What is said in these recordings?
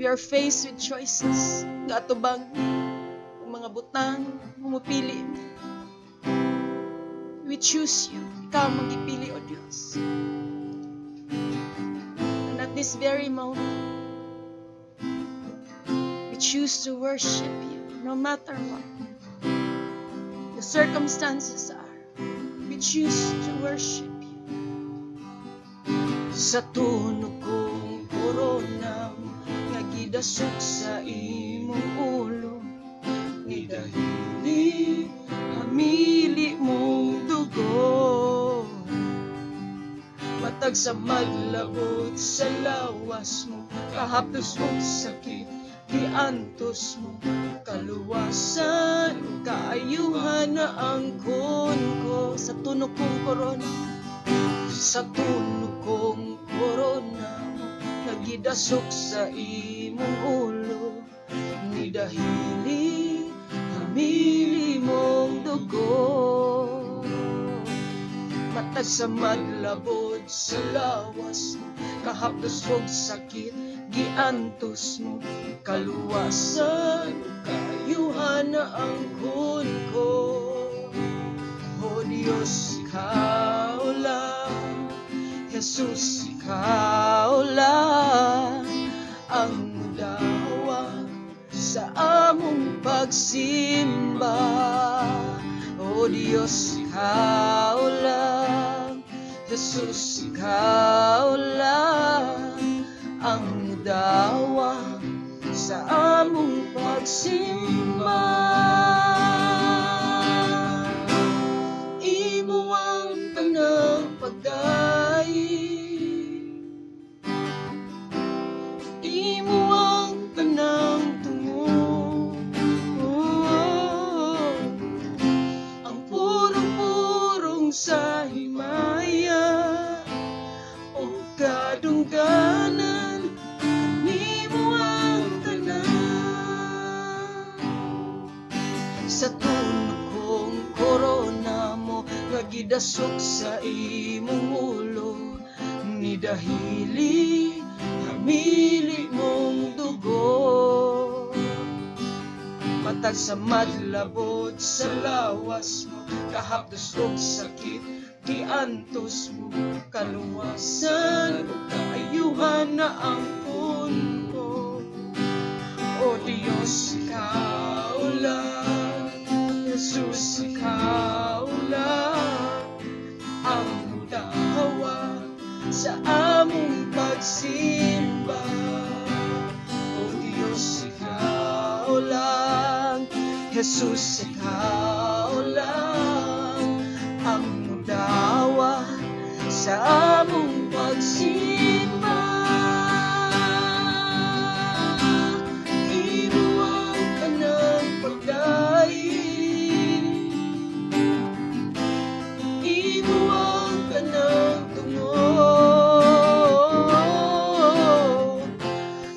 We are faced with choices. Nga atubang mga butang, mumupili. We choose you. Ikaw ang magipili, O Diyos. And at this very moment, we choose to worship you no matter what the circumstances are. We choose to worship you. Sa tunog kong korona, nagidasok sa imong ulo, ni dahili hamili mong dugo. Matag sa maglabot sa lawas mo, kahapdos mong sakit, giantos mo, kaluwasan, kaayuhan na ang ko. Sa tunog kong korona, sa tunog kong korona mo, nagidasok sa imong ulo, ni dahili hamili mong dugo. Matag sa madlabod sa lawas mo, kahapdos mong sakit, giantos mo, kaluwasan, kaayuhan na ang ko. O Diyos, ikaw lang, Jesus, ikaw lang ang dawa sa among pagsimba. O Diyos, ikaw lang, Jesus, ikaw lang ang dawa sa among pagsimba. Imo ang tanang pagdaig, imo ang tanang tungo. Ang purong-purong sa himaya o kadungganan, kanimo ang tanan. Sa tunog kong korona mo, nagidasok sa imong ulo, ni dahili hamili mong dugo. Matag sa madlabot sa lawas mo, kahapdos og sakit, giantos mo, kaluwasan o kaayuhan na ang puno. O Diyos, ikaw lang, Jesus, ikaw lang ang dawa sa among pagsimba. O Diyos, ikaw lang, Jesus, ikaw lang ang dawa sa among pagsimba. Imo ang kanang pagdaig, imo ang kanang tungo.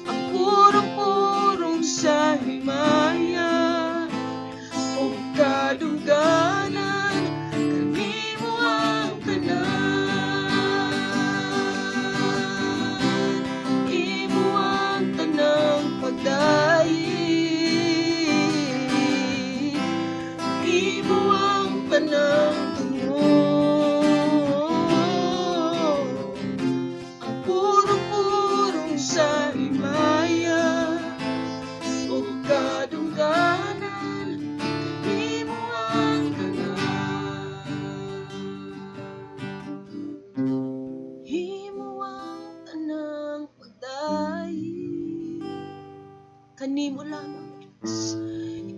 Ang purong-purong sa himaya o kadungganan, kanimo ang tanan. Imo ang tanang pagdaig, imo ang tanang tungo. Ang purong-purong sa himaya o kadungganan, kanimo ang tanan. Imo ang tanang pagdaig, kanimo lamang, Diyos.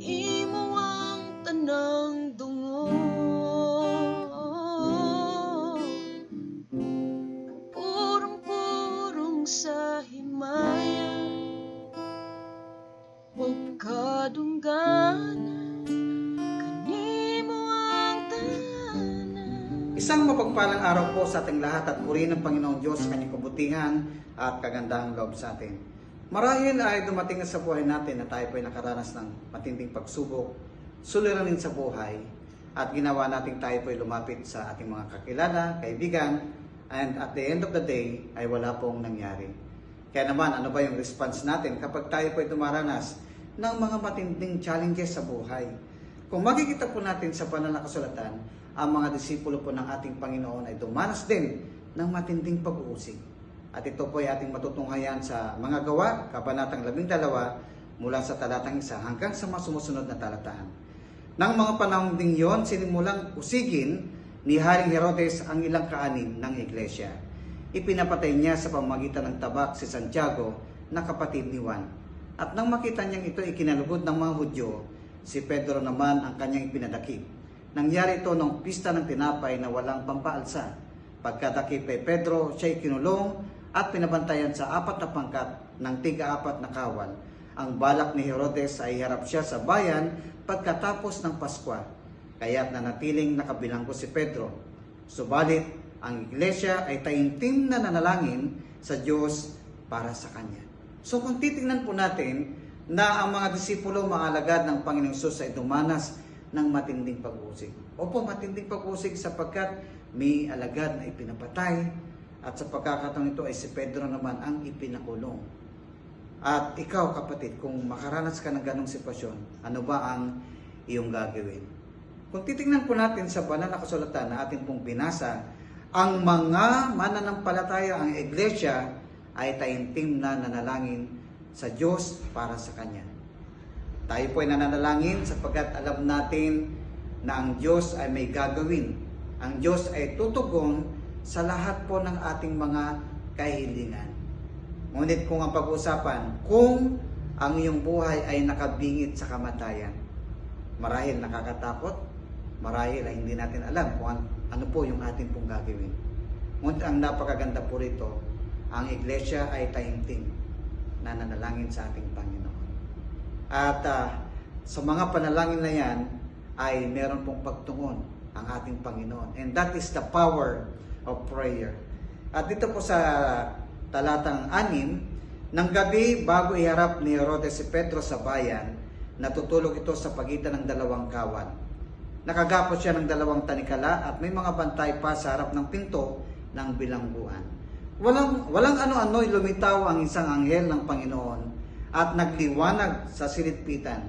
Imo ang tanang dungo. Purong-purong sa himaya o kadungganan, kanimo ang tanan. Isang mapagpalang araw po sa ating lahat at purihin ng Panginoong Diyos sa kanyang kabutihan at kagandahang loob sa atin. Marahil ay dumating na sa buhay natin na tayo po ay nakaranas ng matinding pagsubok, suliranin sa buhay, at ginawa natin tayo po ay lumapit sa ating mga kakilala, kaibigan, and at the end of the day ay wala pong nangyari. Kaya naman, ano ba yung response natin kapag tayo po ay dumaranas ng mga matinding challenges sa buhay? Kung makikita po natin sa banal na kasulatan, ang mga disipulo po ng ating Panginoon ay dumanas din ng matinding pag-uusig. At ito po ay ating matutunghayan sa mga gawa, kabanatang 12, mula sa talatang 1 hanggang sa mga sumusunod na talataan. Nang mga panahon ding yon, sinimulang usigin ni Haring Herodes ang ilang kaanim ng iglesia. Ipinapatay niya sa pamamagitan ng tabak si Santiago na kapatid ni Juan. At nang makita niyang ito ikinalugod ng mga Hudyo, si Pedro naman ang kanyang ipinadakip. Nangyari ito noong pista ng tinapay na walang pampaalsa. Pagkadakip kay Pedro, siya kinulong at pinabantayan sa 4 na pangkat ng tig-4 na kawal. Ang balak ni Herodes ay harap siya sa bayan pagkatapos ng Paskwa, kaya't nanatiling nakabilanggo si Pedro. Subalit, ang iglesia ay taimtim na nanalangin sa Diyos para sa kanya. So kung titingnan po natin na ang mga disipulo, mga alagad ng Panginoong Hesus ay dumanas ng matinding pag-uusig. Opo, matinding pag-uusig sapagkat may alagad na ipinapatay at sa pagkakataon ito ay si Pedro naman ang ipinakulong. At ikaw kapatid, kung makaranas ka ng ganong sitwasyon, ano ba ang iyong gagawin? Kung titingnan po natin sa banal na kasulatan na atin pong binasa, ang mga mananampalataya, ang iglesia ay taimtim na nanalangin sa Diyos para sa Kanya. Tayo po ay nananalangin sapagkat alam natin na ang Diyos ay may gagawin. Ang Diyos ay tutugon sa lahat po ng ating mga kahilingan. Ngunit kung ang pag-uusapan, kung ang iyong buhay ay nakabingit sa kamatayan, marahil nakakatakot, marahil ay hindi natin alam kung ano po yung ating pong gagawin. Ngunit ang napakaganda po rito, ang iglesia ay taimtim na nanalangin sa ating Panginoon. At sa mga panalangin na yan, ay meron pong pagtungon ang ating Panginoon. And that is the power of prayer. At dito po sa talatang 6, ng gabi bago iharap ni Herodes si Pedro sa bayan, natutulog ito sa pagitan ng 2 kawal. Nakagapos siya ng 2 tanikala at may mga bantay pa sa harap ng pinto ng bilangguan. Walang ano-ano'y lumitaw ang isang anghel ng Panginoon at nagliwanag sa silidpitan.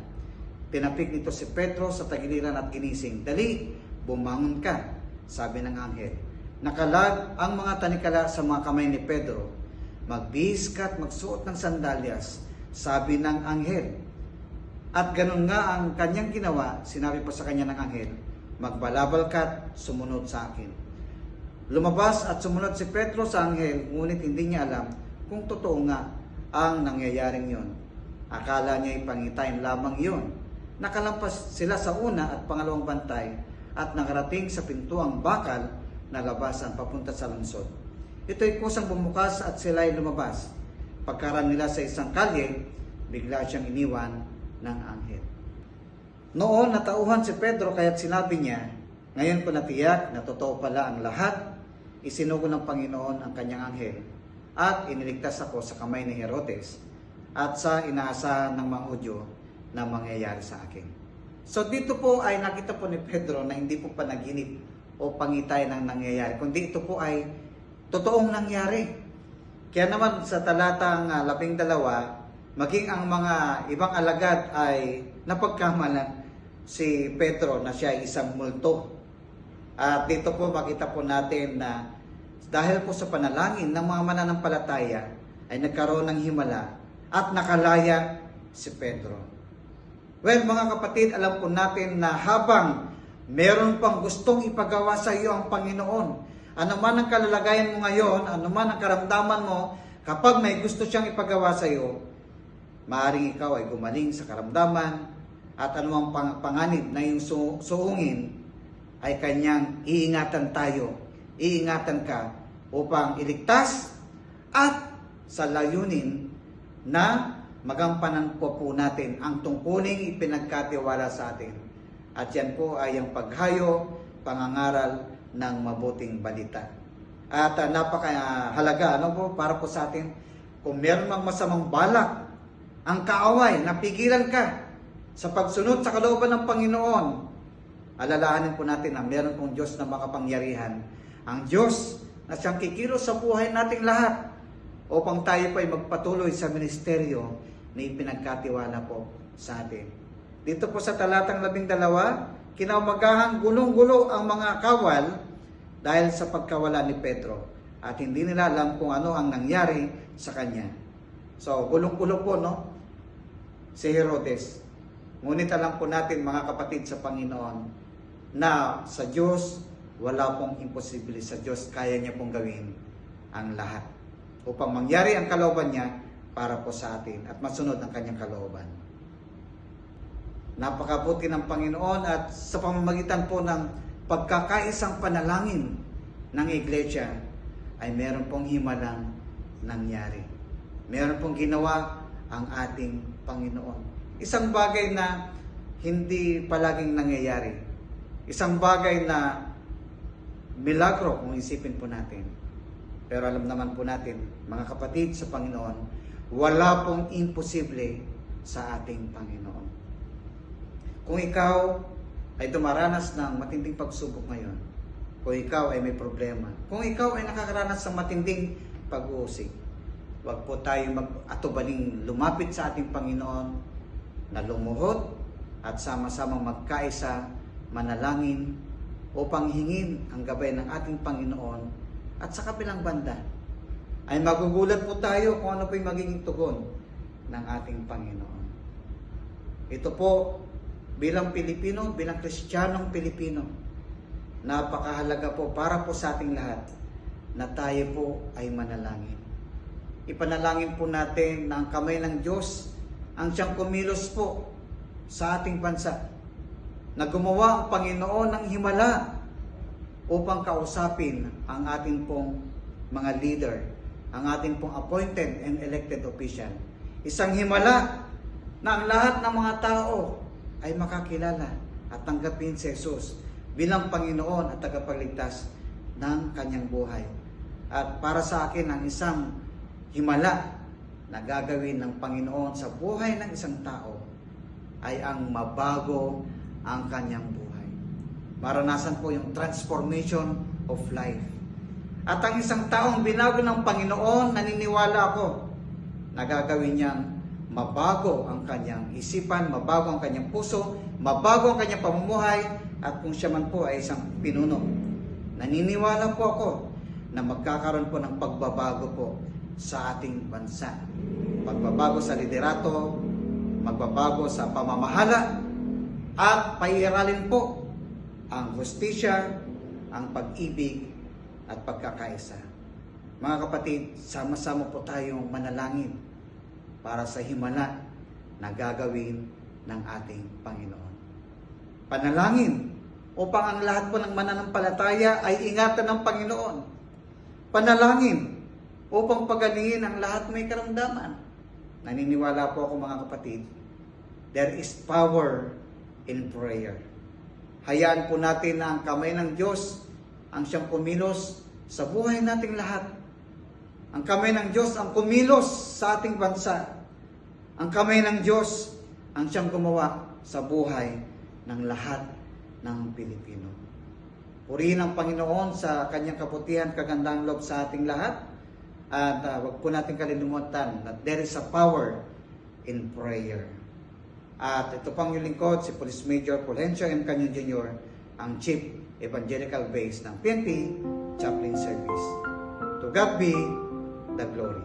Tinapik nito si Pedro sa tagiliran at ginising. Dali, bumangon ka, sabi ng anghel. Nakalag ang mga tanikala sa mga kamay ni Pedro. Magbihis ka at magsuot ng sandalyas, sabi ng anghel. At ganun nga ang kanyang ginawa, sinabi pa sa kanya ng anghel, magbalabal ka at sumunod sa akin. Lumabas at sumunod si Pedro sa anghel, ngunit hindi niya alam kung totoo nga ang nangyayaring yon. Akala niya ipangitain lamang yon. Nakalampas sila sa una at pangalawang bantay at nakarating sa pintuang bakal na labasan papunta sa lungsod. Ito'y kusang bumukas at sila ay lumabas. Pagkaraan nila sa isang kalye, bigla siyang iniwan ng anghel. Noon natauhan si Pedro kaya't sinabi niya, ngayon ko natiyak na totoo pala ang lahat. Isinugo ng Panginoon ang kanyang anghel at iniligtas ako sa kamay ni Herodes at sa inaasahan ng mga Hudyo na mangyayari sa akin. So dito po ay nakita po ni Pedro na hindi po panaginip o pangitay ng nangyayari, kundi ito po ay totoong nangyari. Kaya naman sa talatang 12, maging ang mga ibang alagad ay napagkamalan si Pedro na siya ay isang multo. At dito po makita po natin na dahil po sa panalangin ng mga mananampalataya ay nagkaroon ng himala at nakalaya si Pedro. Well, mga kapatid, alam po natin na habang meron pang gustong ipagawa sa iyo ang Panginoon, ano man ang kalalagayan mo ngayon, ano man ang karamdaman mo, kapag may gusto siyang ipagawa sa iyo, maaaring ikaw ay gumaling sa karamdaman at anumang panganib na yung suungin ay kanyang iingatan tayo, iingatan ka upang iligtas at sa layunin na magampanan po natin ang tungkuling ipinagkatiwala sa atin. At yan po ay ang paghayo, pangangaral ng mabuting balita. At napakahalaga para po sa atin, kung meron mang masamang balak, ang kaaway, napigilan ka sa pagsunod sa kalooban ng Panginoon, alalahanin po natin na meron pong Diyos na makapangyarihan. Ang Diyos na siyang kikilos sa buhay nating lahat upang tayo po ay magpatuloy sa ministeryo na ipinagkatiwala po sa atin. Dito po sa talatang 12, kinaumagahan gulong-gulo ang mga kawal dahil sa pagkawala ni Pedro at hindi nila alam kung ano ang nangyari sa kanya. So, gulong-gulo po, no? Si Herodes. Ngunit alam po natin, mga kapatid sa Panginoon, na sa Diyos, wala pong imposible. Sa Diyos, kaya niya pong gawin ang lahat upang mangyari ang kalooban niya para po sa atin at masunod ang kanyang kalooban. Napakabuti ng Panginoon at sa pamamagitan po ng pagkakaisang panalangin ng Iglesia ay meron pong himalang nangyari. Meron pong ginawa ang ating Panginoon. Isang bagay na hindi palaging nangyayari. Isang bagay na milagro kung isipin po natin. Pero alam naman po natin, mga kapatid sa Panginoon, wala pong imposible sa ating Panginoon. Kung ikaw ay dumaranas ng matinding pagsubok ngayon, kung ikaw ay may problema, kung ikaw ay nakakaranas ng matinding pag-uusig, huwag po tayo mag-atubaling lumapit sa ating Panginoon na lumuhod at sama-samang magkaisa, manalangin upang hingin ang gabay ng ating Panginoon. At sa kabilang banda ay magugulat po tayo kung ano po yung magiging tugon ng ating Panginoon. Ito po bilang Pilipino, bilang Kristiyanong Pilipino, napakahalaga po para po sa ating lahat na tayo po ay manalangin. Ipanalangin po natin na ang kamay ng Diyos ang siyang kumilos po sa ating bansa, na gumawa ang Panginoon ng himala upang kausapin ang ating pong mga leader, ang ating pong appointed and elected official. Isang himala na ang lahat ng mga tao ay makakilala at tanggapin si Jesus bilang Panginoon at tagapagligtas ng kanyang buhay. At para sa akin, ang isang himala na gagawin ng Panginoon sa buhay ng isang tao ay ang mabago ang kanyang buhay. Maranasan po yung transformation of life. At ang isang taong binago ng Panginoon, naniniwala ako na gagawin niyang mabago ang kanyang isipan, mabago ang kanyang puso, mabago ang kanyang pamumuhay, at kung siya man po ay isang pinuno. Naniniwala po ako na magkakaroon po ng pagbabago po sa ating bansa. Pagbabago sa liderato, magbabago sa pamamahala, at paiiralin po ang hustisya, ang pag-ibig, at pagkakaisa. Mga kapatid, sama-sama po tayong manalangin para sa himala na gagawin ng ating Panginoon. Panalangin upang ang lahat po ng mananampalataya ay ingatan ng Panginoon. Panalangin upang pagalingin ang lahat may karamdaman. Naniniwala po ako, mga kapatid, there is power in prayer. Hayaan po natin na ang kamay ng Diyos ang siyang kumilos sa buhay nating lahat. Ang kamay ng Diyos ang kumilos sa ating bansa. Ang kamay ng Diyos ang siyang gumawa sa buhay ng lahat ng Pilipino. Purihin ang Panginoon sa kanyang kabutihan, kagandang loob sa ating lahat. At wag po natin kalilimutan that there is a power in prayer. At ito pang yung lingkod, si Police Major Fulgencio M. Canyon Jr., ang Chief Evangelical Base ng PNP Chaplain Service. To God be the glory.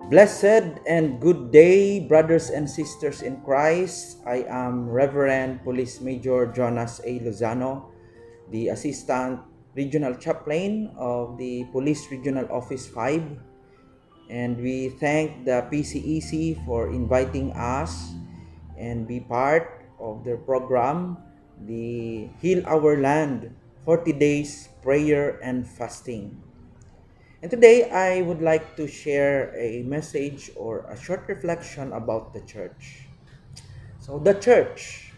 Blessed and good day, brothers and sisters in Christ. I am Reverend Police Major Jonas A. Lozano, the Assistant Regional Chaplain of the Police Regional Office 5. And we thank the PCEC for inviting us and be part of their program, the Heal Our Land 40 Days Prayer and Fasting. And today I would like to share a message or a short reflection about the church. So the church,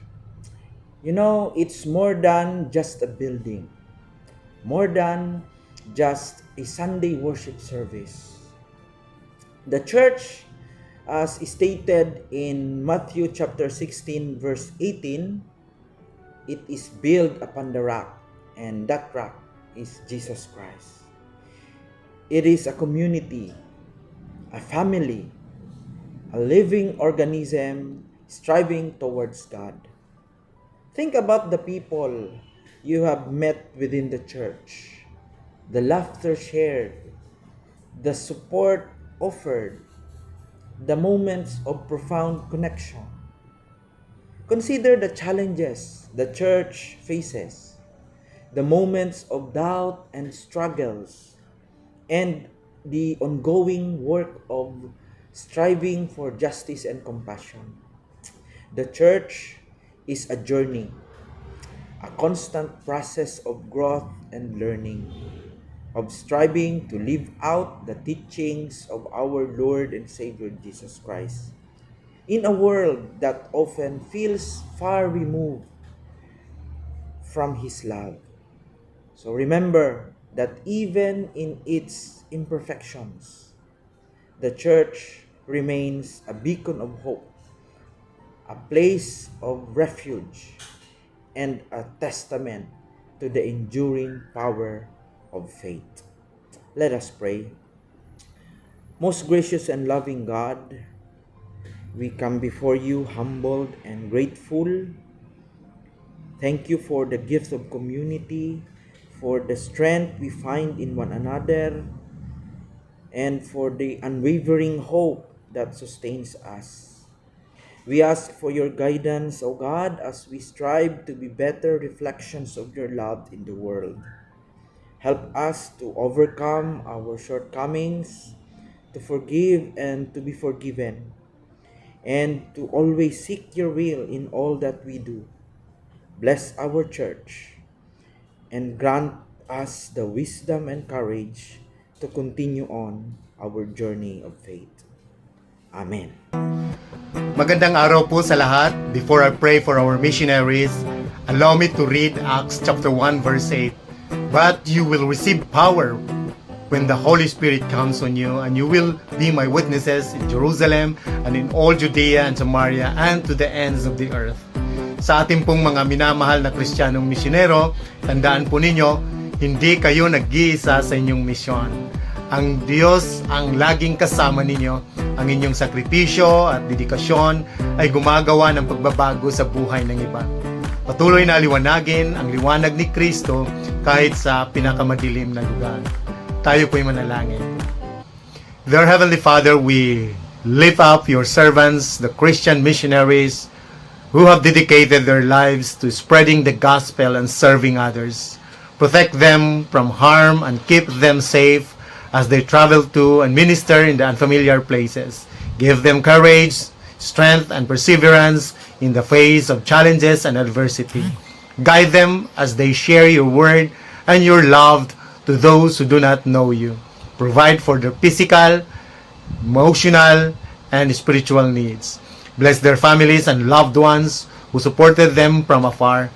it's more than just a building, more than just a Sunday worship service. The church, as stated in Matthew chapter 16 verse 18, it is built upon the rock, and that rock is Jesus Christ. It is a community, a family, a living organism striving towards God. Think about the people you have met within the church, the laughter shared, the support offered, the moments of profound connection. Consider the challenges the church faces, the moments of doubt and struggles, and the ongoing work of striving for justice and compassion. The church is a journey, a constant process of growth and learning, of striving to live out the teachings of our Lord and Savior Jesus Christ in a world that often feels far removed from His love. So remember that even in its imperfections, the church remains a beacon of hope, a place of refuge, and a testament to the enduring power of faith. Let us pray. Most gracious and loving God, we come before you humbled and grateful. Thank you for the gift of community, for the strength we find in one another, and for the unwavering hope that sustains us. We ask for your guidance, O God, as we strive to be better reflections of your love in the world. Help us to overcome our shortcomings, to forgive and to be forgiven, and to always seek your will in all that we do. Bless our church and grant us the wisdom and courage to continue on our journey of faith. Amen. Magandang araw po sa lahat. Before I pray for our missionaries, allow me to read Acts chapter 1 verse 8. But you will receive power when the Holy Spirit comes on you, and you will be my witnesses in Jerusalem and in all Judea and Samaria and to the ends of the earth. Sa ating pong mga minamahal na Kristiyanong misyonero, tandaan po ninyo, hindi kayo nag-iisa sa inyong misyon. Ang Diyos ang laging kasama ninyo. Ang inyong sakripisyo at dedikasyon ay gumagawa ng pagbabago sa buhay ng iba. Patuloy na liwanagin ang liwanag ni Kristo kahit sa pinakamadilim na lugar. Tayo po'y manalangin. Dear Heavenly Father, we lift up your servants, the Christian missionaries, who have dedicated their lives to spreading the gospel and serving others. Protect them from harm and keep them safe as they travel to and minister in the unfamiliar places. Give them courage, strength, and perseverance in the face of challenges and adversity. Guide them as they share your word and your love to those who do not know you. Provide for their physical, emotional, and spiritual needs. Bless their families and loved ones who supported them from afar.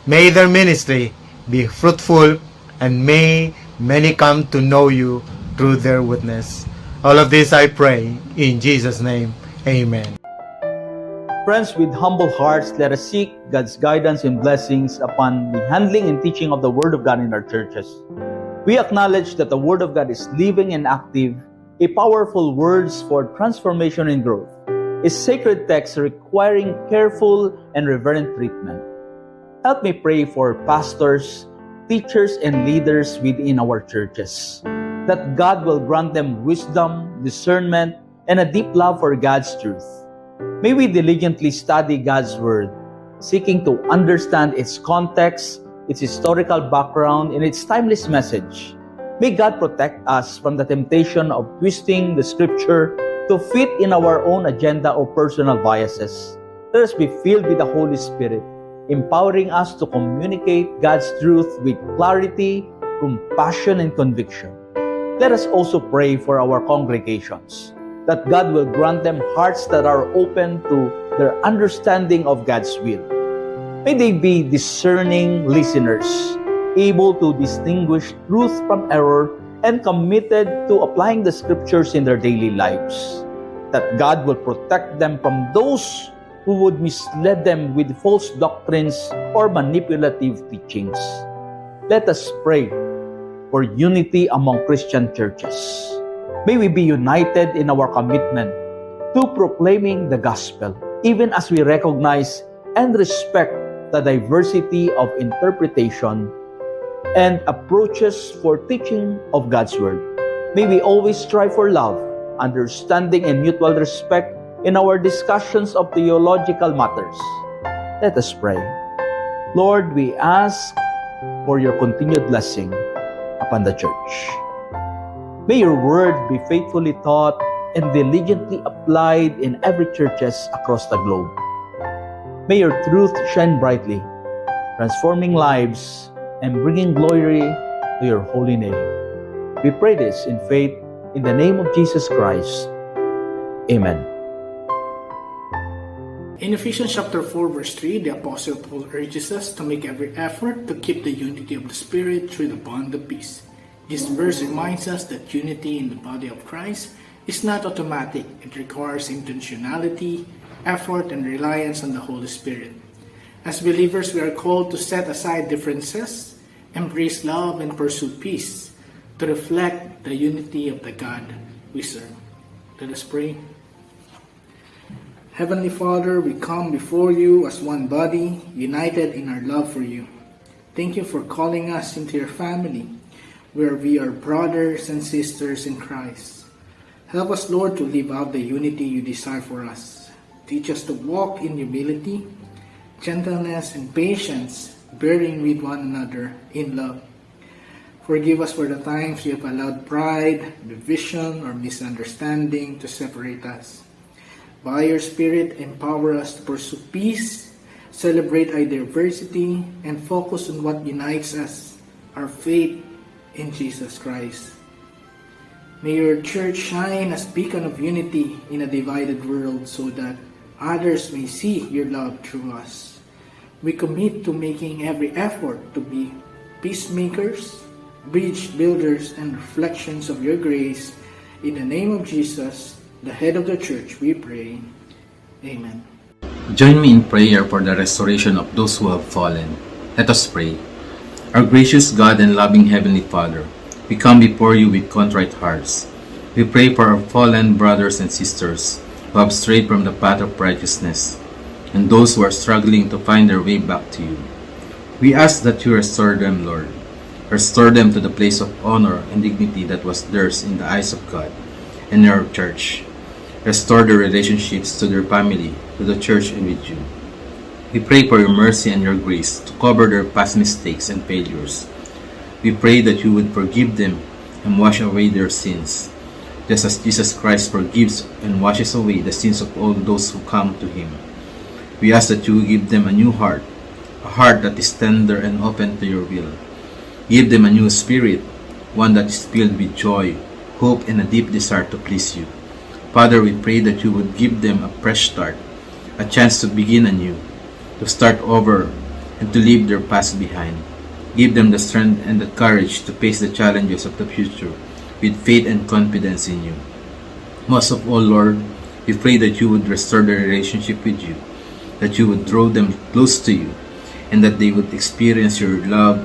May their ministry be fruitful, and may many come to know you through their witness. All of this I pray in Jesus' name. Amen. Friends, with humble hearts, let us seek God's guidance and blessings upon the handling and teaching of the Word of God in our churches. We acknowledge that the Word of God is living and active, a powerful words for transformation and growth, a sacred text requiring careful and reverent treatment. Help me pray for pastors, teachers, and leaders within our churches, that God will grant them wisdom, discernment, and a deep love for God's truth. May we diligently study God's Word, seeking to understand its context, its historical background, and its timeless message. May God protect us from the temptation of twisting the Scripture to fit in our own agenda or personal biases. Let us be filled with the Holy Spirit, empowering us to communicate God's truth with clarity, compassion, and conviction. Let us also pray for our congregations, that God will grant them hearts that are open to their understanding of God's will. May they be discerning listeners, able to distinguish truth from error, and committed to applying the Scriptures in their daily lives. That God will protect them from those who would mislead them with false doctrines or manipulative teachings. Let us pray for unity among Christian churches. May we be united in our commitment to proclaiming the gospel, even as we recognize and respect the diversity of interpretation and approaches for teaching of God's Word. May we always strive for love, understanding, and mutual respect in our discussions of theological matters. Let us pray. Lord, we ask for your continued blessing upon the church. May your word be faithfully taught and diligently applied in every churches across the globe. May your truth shine brightly, transforming lives and bringing glory to your holy name. We pray this in faith in the name of Jesus Christ. Amen. In Ephesians chapter 4 verse 3, the Apostle Paul urges us to make every effort to keep the unity of the Spirit through the bond of peace. This verse reminds us that unity in the body of Christ is not automatic. It requires intentionality, effort, and reliance on the Holy Spirit. As believers, we are called to set aside differences, embrace love, and pursue peace to reflect the unity of the God we serve. Let us pray. Heavenly Father, we come before you as one body, united in our love for you. Thank you for calling us into your family, where we are brothers and sisters in Christ. Help us, Lord, to live out the unity you desire for us. Teach us to walk in humility, gentleness, and patience, bearing with one another in love. Forgive us for the times we have allowed pride, division, or misunderstanding to separate us. By your Spirit, empower us to pursue peace, celebrate our diversity, and focus on what unites us, our faith in Jesus Christ. May your church shine as a beacon of unity in a divided world so that others may see your love through us. We commit to making every effort to be peacemakers, bridge builders, and reflections of your grace. In the name of Jesus, the head of the church, we pray. Amen. Join me in prayer for the restoration of those who have fallen. Let us pray. Our gracious God and loving Heavenly Father, we come before you with contrite hearts. We pray for our fallen brothers and sisters who have strayed from the path of righteousness, and those who are struggling to find their way back to you. We ask that you restore them, Lord. Restore them to the place of honor and dignity that was theirs in the eyes of God and our church. Restore their relationships to their family, to the church, and with you. We pray for your mercy and your grace to cover their past mistakes and failures. We pray that you would forgive them and wash away their sins, just as Jesus Christ forgives and washes away the sins of all those who come to him. We ask that you give them a new heart, a heart that is tender and open to your will. Give them a new spirit, one that is filled with joy, hope, and a deep desire to please you. Father, we pray that you would give them a fresh start, a chance to begin anew, to start over, and to leave their past behind. Give them the strength and the courage to face the challenges of the future with faith and confidence in you. Most of all, Lord, we pray that you would restore their relationship with you, that you would draw them close to you, and that they would experience your love,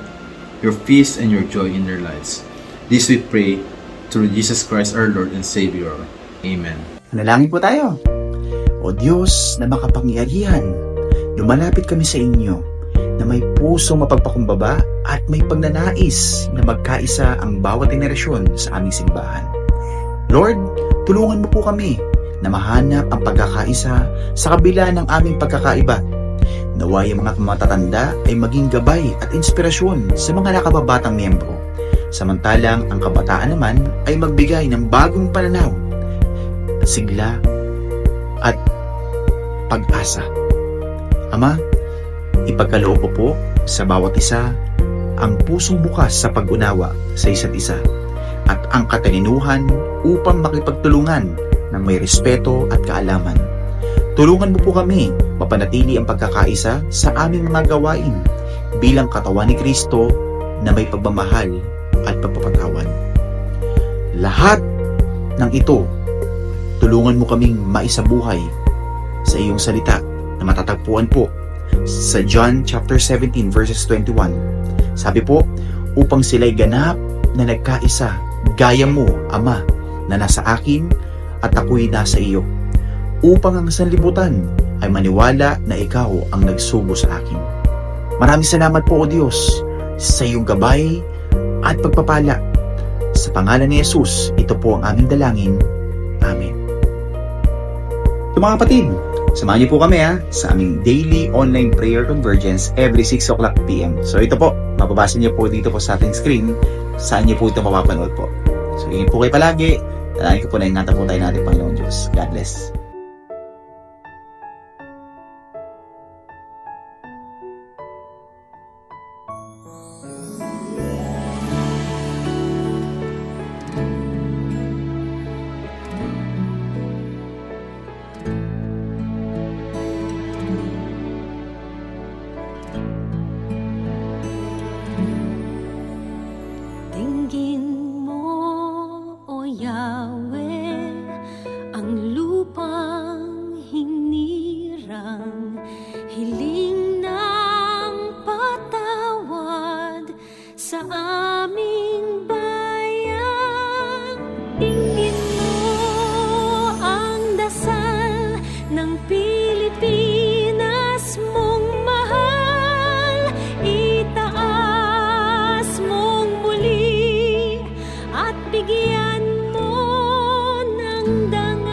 your peace, and your joy in their lives. This we pray through Jesus Christ our Lord and Savior. Amen. Manalangin po tayo. O Diyos na makapangyarihan, lumalapit kami sa inyo na may pusong mapagpakumbaba at may pagnanais na magkaisa ang bawat henerasyon sa aming simbahan. Lord, tulungan mo po kami na mahanap ang pagkakaisa sa kabila ng aming pagkakaiba. Naway ang mga matatanda ay maging gabay at inspirasyon sa mga nakababatang miyembro. Samantalang ang kabataan naman ay magbigay ng bagong pananaw, sigla at pag-asa. Ama, ipagkaloob po sa bawat isa ang pusong bukas sa pag-unawa sa isa't isa at ang katalinuhan upang makipagtulungan ng may respeto at kaalaman. Tulungan mo po kami mapanatili ang pagkakaisa sa aming mga gawain bilang katawan ni Kristo na may pagmamahal at pagpapatawad. Lahat ng ito, tulungan mo kaming maisabuhay sa iyong salita na matatagpuan po sa John chapter 17 verses 21. Sabi po, upang sila'y ganap na nagkaisa, gaya mo, Ama, na nasa akin at ako'y nasa iyo, upang ang sanlibutan ay maniwala na ikaw ang nagsugo sa akin. Maraming salamat po, O Diyos, sa iyong gabay at pagpapala. Sa pangalan ni Jesus, ito po ang aming dalangin. Amen. So mga kapatid, samahan niyo po kami sa aming daily online prayer convergence every 6 o'clock p.m. So ito po, mababasa niyo po dito po sa ating screen saan niyo po ito mapapanood po. So ingat po kayo palagi. Dalangin ko po na ingatan po tayo natin, Panginoon Diyos. God bless. Dinggin mo, O Yahweh, ang lupang hinirang, hiling ng patawad sa aming bayan. Dinggin mo ang dasal ng Pilipinas mong mahal, itaas mong muli at bigyan mo ng dangal.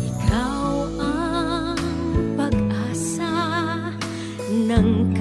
Ikaw ang pag-asa ng